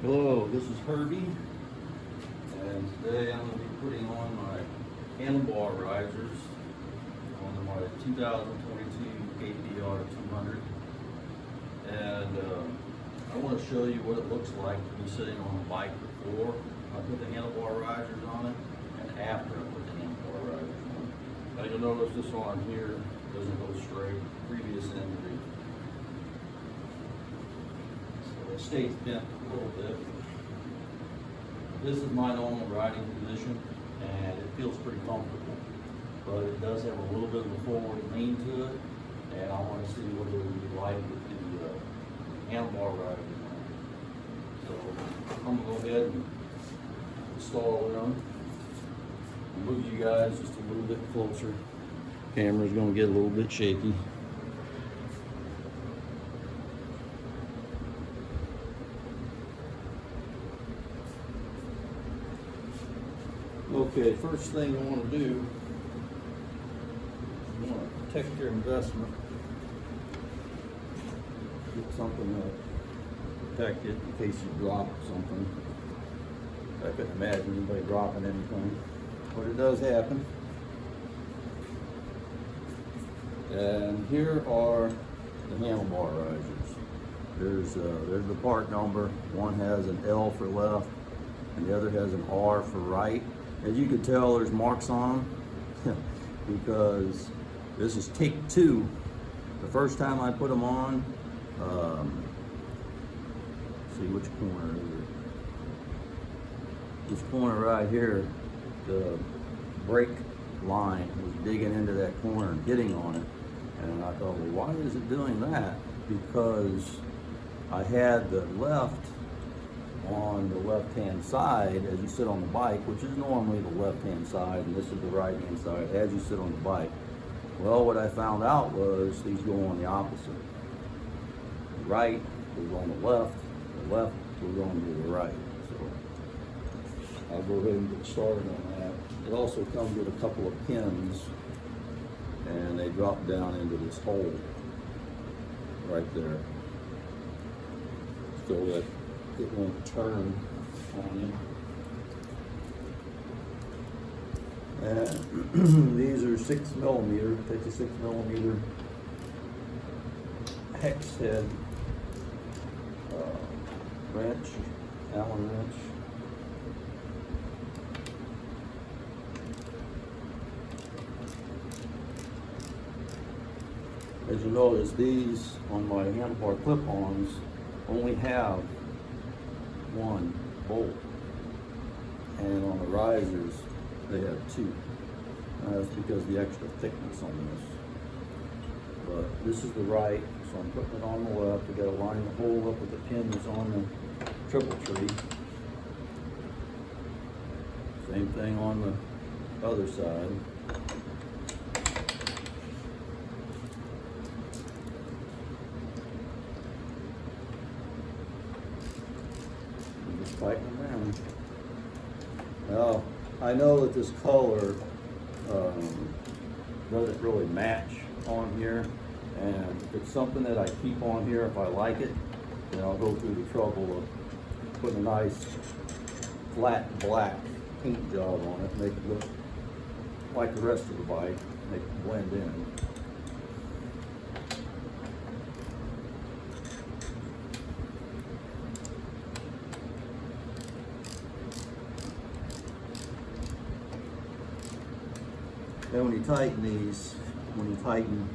Hello, this is Herbie, and today I'm going to be putting on my Handlebar Risers on my 2022 KPR 200, and I want to show you what it looks like to be sitting on a bike before I put the Handlebar Risers on it, and after I put the Handlebar Risers on it. Now you'll notice this arm here doesn't go straight, previous injury. It stays bent a little bit. This is my normal riding position, and it feels pretty comfortable, but it does have a little bit of a forward lean to it, and I want to see what it would be like with the handlebar riding. So I'm going to go ahead and install them. I'll move you guys just a little bit closer. Camera's going to get a little bit shaky. Okay, first thing you want to do, you want to protect your investment. Get something to protect it in case you drop something. I couldn't imagine anybody dropping anything, but it does happen. And here are the handlebar risers. There's the part number. One has an L for left, and the other has an R for right. As you can tell, there's marks on them because this is take two. The first time I put them on, see which corner is it? This corner right here, the brake line was digging into that corner and hitting on it. And I thought, well, why is it doing that? Because I had the left on the left-hand side as you sit on the bike, which is normally the left-hand side, and this is the right-hand side as you sit on the bike. Well, what I found out was these go on the opposite. The right goes on the left goes on to the right. So I'll go ahead and get started on that. It also comes with a couple of pins, and they drop down into this hole right there, so that it won't turn on you. And these are 6mm, take a 6mm hex head wrench, Allen wrench. As you notice, these on my handlebar clip-ons only have one bolt, and on the risers they have two. That's because of the extra thickness on this. But this is the right, so I'm putting it on the left. We got to line the hole up with the pin that's on the triple tree. Same thing on the other side. Tighten them down. Now, I know that this color doesn't really match on here, and if it's something that I keep on here, if I like it, then I'll go through the trouble of putting a nice flat black paint job on it, make it look like the rest of the bike, make it blend in. Then when you tighten these, when you tighten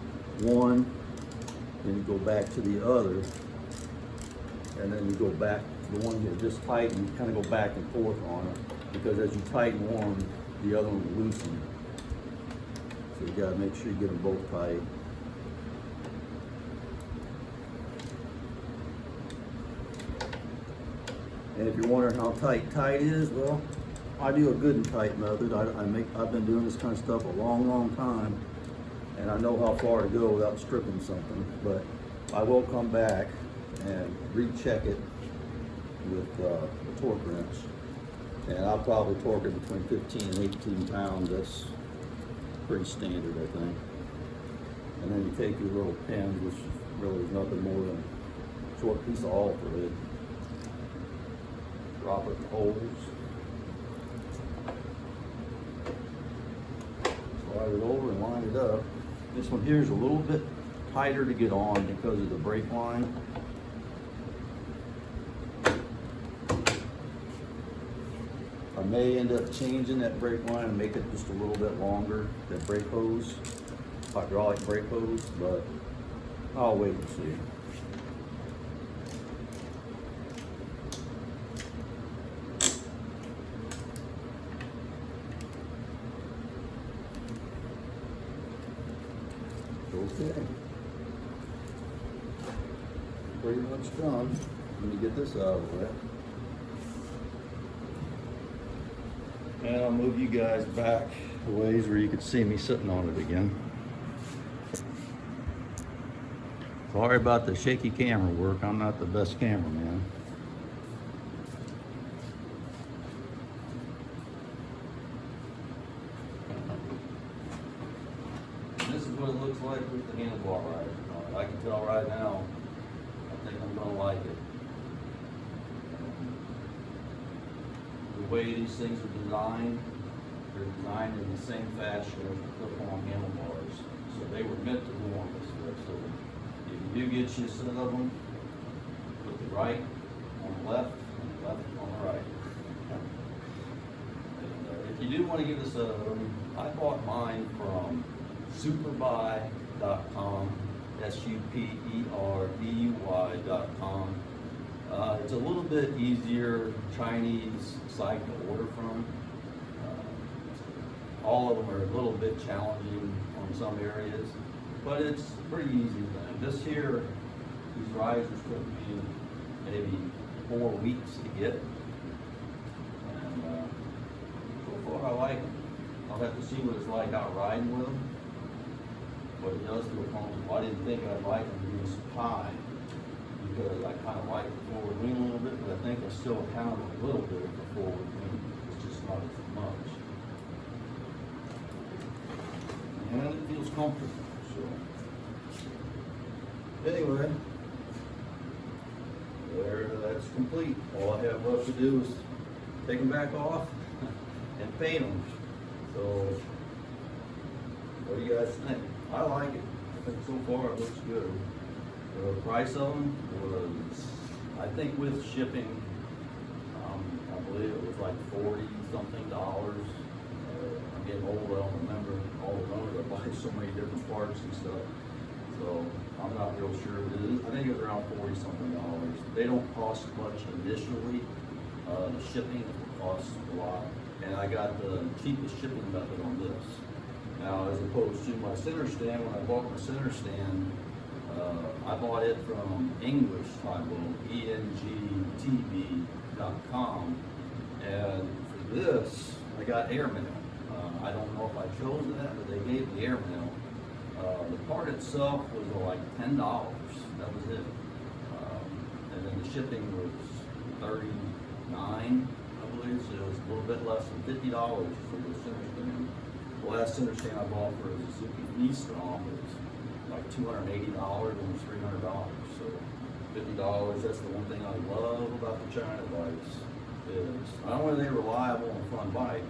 one, then you go back to the other, and then you go back to the one you just tightened, kind of go back and forth on it, because as you tighten one, the other one will loosen. So you gotta make sure you get them both tight. And if you're wondering how tight is, well, I do a good and tight method. I've been doing this kind of stuff a long time, and I know how far to go without stripping something. But I will come back and recheck it with the torque wrench, and I'll probably torque it between 15 and 18 pounds. That's pretty standard, I think. And then you take your little pins, which really is nothing more than a short piece of all thread. drop it in holes. Slide it over and line it up. This one here is a little bit tighter to get on because of the brake line. I may end up changing that brake line and make it just a little bit longer, that brake hose, hydraulic brake hose, but I'll wait and see. Okay. Pretty much done. Let me get this out of the way. And I'll move you guys back a ways where you can see me sitting on it again. Sorry about the shaky camera work. I'm not the best cameraman. This is what it looks like with the handlebar riser. I can tell right now, I think I'm gonna like it. The way these things are designed, they're designed in the same fashion as the clip-on handlebars. So they were meant to go on this way. So if you do get you a set of them, put the right on the left and the left on the right. And, if you do want to get a set of them, I bought mine from superbuy.com, superbuy.com. It's a little bit easier Chinese site to order from. All of them are a little bit challenging on some areas, but it's pretty easy thing. This here, these risers took me maybe 4 weeks to get, and so far I like them. I'll have to see what it's like out riding with them, but it does feel comfortable. I didn't think I'd like them being so high, because I kind of like the forward lean a little bit, but I think I still have a little bit of the forward lean. It's just not as much. And it feels comfortable, so. Anyway, that's complete. All I have left to do is take them back off and paint them. So, what do you guys think? I like it. I think so far it looks good. The price of them was, I think with shipping, I believe it was like $40-something. I'm getting old, I don't remember all the numbers. I buy so many different parts and stuff. So I'm not real sure what it is. I think it was around $40-something. They don't cost much initially. The shipping costs a lot. And I got the cheapest shipping method on this. Now, as opposed to my center stand, when I bought my center stand, I bought it from English Typo, engtv.com, and for this, I got airmail. I don't know if I chose that, but they gave me airmail. The part itself was like $10. That was it. And then the shipping was $39, I believe, so it was a little bit less than $50 for the center stand. The last center stand I bought for a Suzuki E-Strom was like $280, almost $300. So $50, that's the one thing I love about the China bikes, is not only are they reliable and fun bike,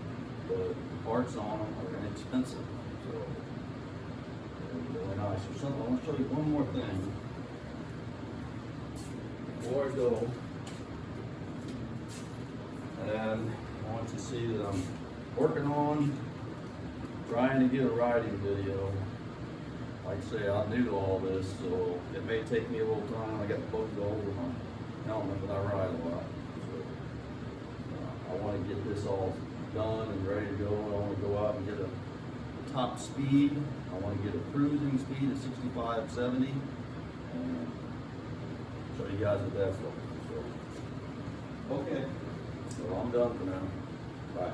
but the parts on them are inexpensive. So they're really nice. There's something, I want to show you one more thing before I go. And I want you to see that I'm working on trying to get a riding video. Like I say, I'm new to all this, so it may take me a little time. I got to both go over my helmet, but I ride a lot. So I want to get this all done and ready to go. I want to go out and get a top speed. I want to get a cruising speed of 65, 70, and show you guys what that's looking. So, okay, so I'm done for now. Bye.